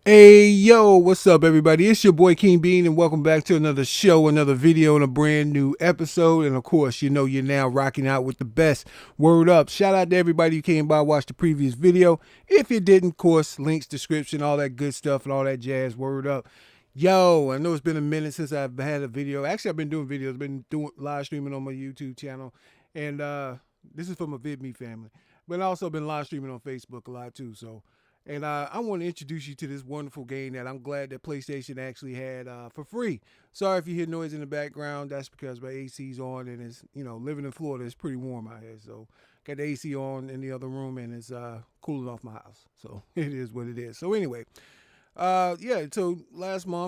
Hey yo, what's up everybody? It's your boy King Bean and welcome back to another show, another video, and a brand new episode. And of course, you know you're now rocking out with the best. Word up. Shout out to everybody who came by, watched the previous video. If you didn't, of course, links, description, all that good stuff and all that jazz. Word up. Yo, I know it's been a minute since I've had a video. Actually, I've been doing videos, been doing live streaming on my YouTube channel. And this is for my VidMe family. But I also been live streaming on Facebook a lot too, so and I want to introduce you to this wonderful game that I'm glad that PlayStation actually had for free. Sorry if you hear noise in the background. That's because my AC's on and it's, living in Florida, it's pretty warm out here. So got the AC on in the other room and it's cooling off my house. So it is what it is. So anyway, yeah, so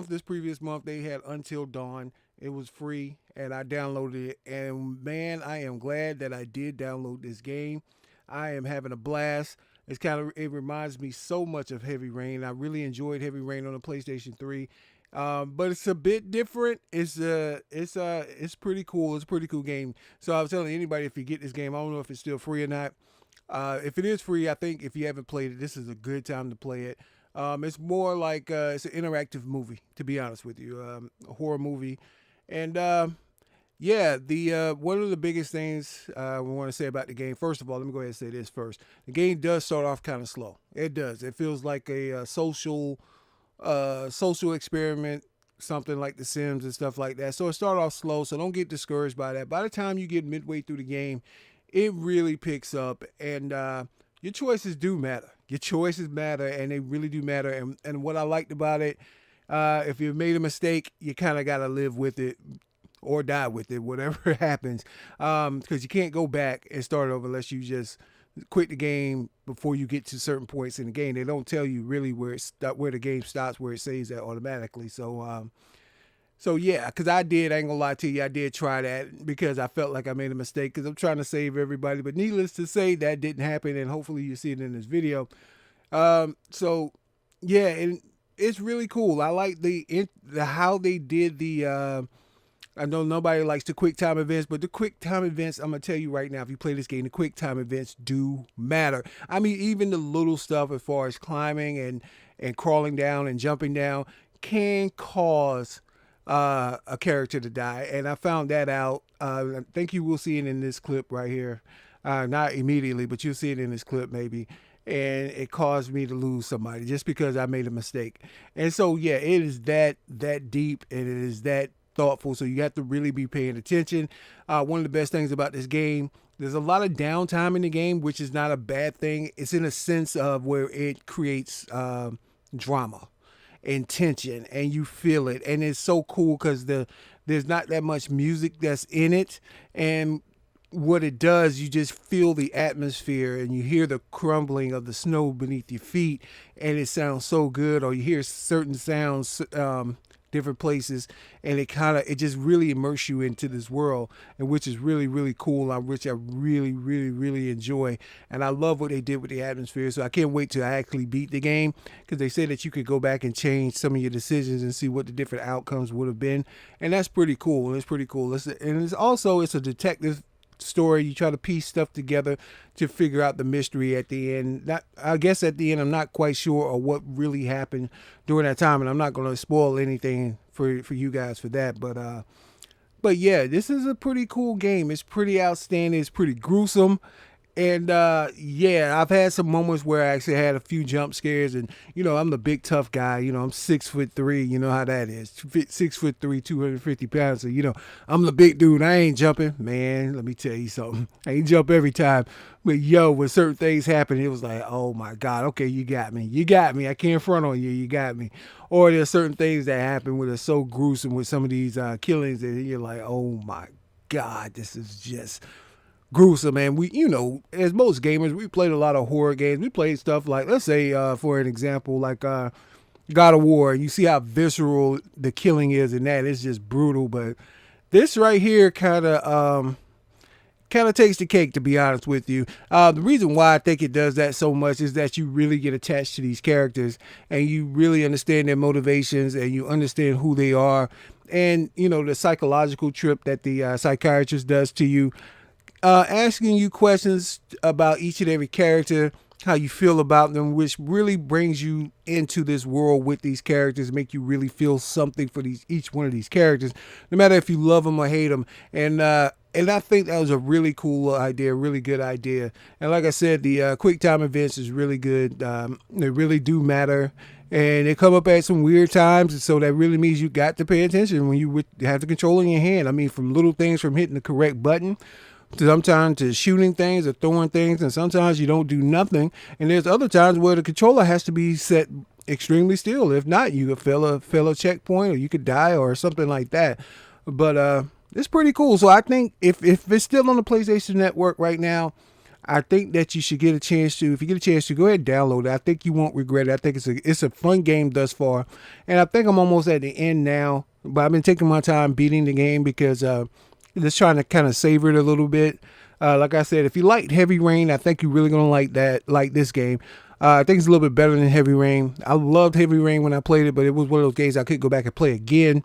this previous month, they had Until Dawn. It was free and I downloaded it. And man, I am glad that I did download this game. I am having a blast. It reminds me so much of Heavy Rain. I really enjoyed Heavy Rain on the PlayStation 3. But it's a bit different. It's pretty cool. It's a pretty cool game. So I was telling anybody, if you get this game, I don't know if it's still free or not. If it is free, I think if you haven't played it, this is a good time to play it. It's more like it's an interactive movie, to be honest with you, a horror movie, and yeah, the one of the biggest things we want to say about the game. First of all, let me go ahead and say this first. The game does start off kind of slow. It does. It feels like a social experiment, something like The Sims and stuff like that. So it started off slow. So don't get discouraged by that. By the time you get midway through the game, it really picks up, and your choices do matter. Your choices matter, and they really do matter. And what I liked about it, if you made a mistake, you kind of got to live with it or die with it, whatever happens, because you can't go back and start over unless you just quit the game before you get to certain points in the game. They don't tell you really where the game stops, where it saves that automatically. So yeah, because I ain't gonna lie to you, I did try that because I felt like I made a mistake because I'm trying to save everybody. But needless to say, that didn't happen, and hopefully you see it in this video. So yeah, and it's really cool. I like the how they did the. I know nobody likes the quick time events, but the quick time events, I'm gonna tell you right now, if you play this game, the quick time events do matter. I mean, even the little stuff as far as climbing and crawling down and jumping down can cause a character to die, and I found that out. I think you will see it in this clip right here. Not immediately, but you'll see it in this clip maybe. And it caused me to lose somebody just because I made a mistake. And so yeah, it is that deep and it is that thoughtful. So you have to really be paying attention. One of the best things about this game, there's a lot of downtime in the game, which is not a bad thing. It's in a sense of where it creates drama and tension, and you feel it, and it's so cool because there's not that much music that's in it, and what it does, you just feel the atmosphere and you hear the crumbling of the snow beneath your feet, and it sounds so good. Or you hear certain sounds, different places, and it just really immerses you into this world, and which is really really cool. Which I really really really enjoy, and I love what they did with the atmosphere. So I can't wait to actually beat the game because they say that you could go back and change some of your decisions and see what the different outcomes would have been, and that's pretty cool. It's pretty cool. It's a detective story. You try to piece stuff together to figure out the mystery at the end. I guess at the end, I'm not quite sure of what really happened during that time, and I'm not going to spoil anything for you guys for that. But yeah, this is a pretty cool game. It's pretty outstanding. It's pretty gruesome. And yeah, I've had some moments where I actually had a few jump scares, and I'm the big tough guy. I'm 6'3". You know how that is. 6'3", 250 pounds. So I'm the big dude. I ain't jumping, man. Let me tell you something. I ain't jump every time, but yo, when certain things happen, it was like, oh my god, okay, you got me. You got me. I can't front on you. You got me. Or there's certain things that happen where they're so gruesome with some of these killings that you're like, oh my god, this is just gruesome. And as most gamers, we played a lot of horror games. We played stuff like, let's say, for an example, like God of War. You see how visceral the killing is, and that it's just brutal. But this right here kind of takes the cake, to be honest with you. The reason why I think it does that so much is that you really get attached to these characters, and you really understand their motivations, and you understand who they are, and the psychological trip that the psychiatrist does to you, asking you questions about each and every character how you feel about them, which really brings you into this world with these characters, make you really feel something for each one of these characters, no matter if you love them or hate them. And I think that was a really cool idea, really good idea. And like I said, the quick time events is really good. They really do matter. And they come up at some weird times, and so that really means you got to pay attention when you have the controller in your hand. I mean, from little things, from hitting the correct button, to sometimes to shooting things or throwing things, and sometimes you don't do nothing. And there's other times where the controller has to be set extremely still. If not, you could fail a checkpoint, or you could die, or something like that. But it's pretty cool. So I think if it's still on the PlayStation Network right now, I think that you should get a chance to. If you get a chance to, go ahead and download it. I think you won't regret it. I think it's a fun game thus far, and I think I'm almost at the end now. But I've been taking my time beating the game because just trying to kind of savor it a little bit. Like I said, if you liked Heavy Rain, I think you're really gonna like this game. I think it's a little bit better than Heavy Rain. I loved Heavy Rain when I played it, but it was one of those games I could go back and play again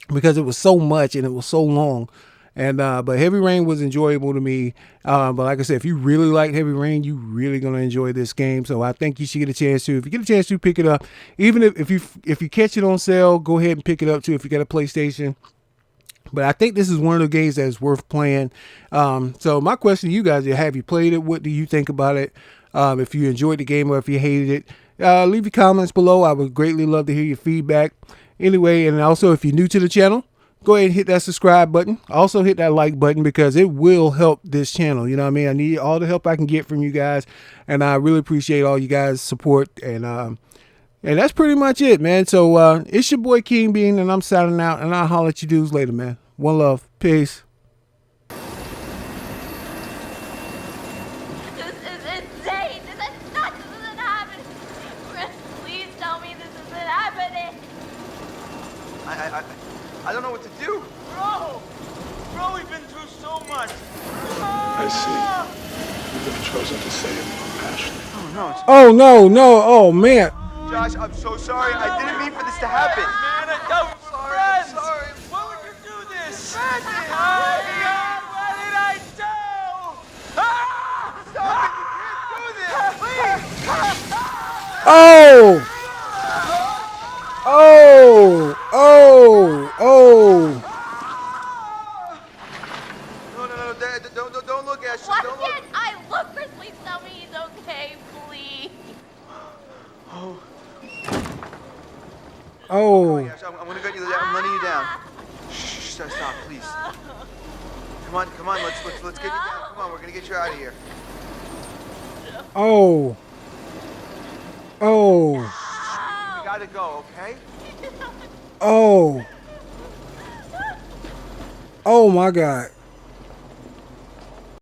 because it was so much and it was so long. And but Heavy Rain was enjoyable to me. But like I said, if you really like Heavy Rain, you really gonna enjoy this game. So I think you should get a chance to. If you get a chance to, pick it up. Even if you catch it on sale, go ahead and pick it up too. If you got a PlayStation. But I think this is one of the games that's worth playing. So my question to you guys is: have you played it? What do you think about it? If you enjoyed the game or if you hated it, leave your comments below. I would greatly love to hear your feedback. Anyway, and also if you're new to the channel, go ahead and hit that subscribe button. Also hit that like button because it will help this channel. You know what I mean? I need all the help I can get from you guys, and I really appreciate all you guys' support. And that's pretty much it, man. So it's your boy King Bean, and I'm signing out, and I'll holler at you dudes later, man. One love. Peace. This is insane. This isn't happening. Chris, please tell me this isn't happening. I don't know what to do. Bro, we've been through so much. I see. You've chosen to save Ashley. Oh no, Oh, no. Oh, man. Josh, I'm so sorry. I didn't mean for this to happen. Man, I we're friends. Sorry. Why would you do this? Oh, God, what did I do? Ah! Stop it. You can't do this. Please. Oh. No. Don't look, Ashley. Why Don't look. can't I look? Chris, please tell me he's okay, please. Oh. Yes, I'm gonna get you down. I'm letting you down. Shh, stop, please. Come on. Let's get you down. Come on, we're gonna get you out of here. Oh. You gotta go, okay? Oh my God.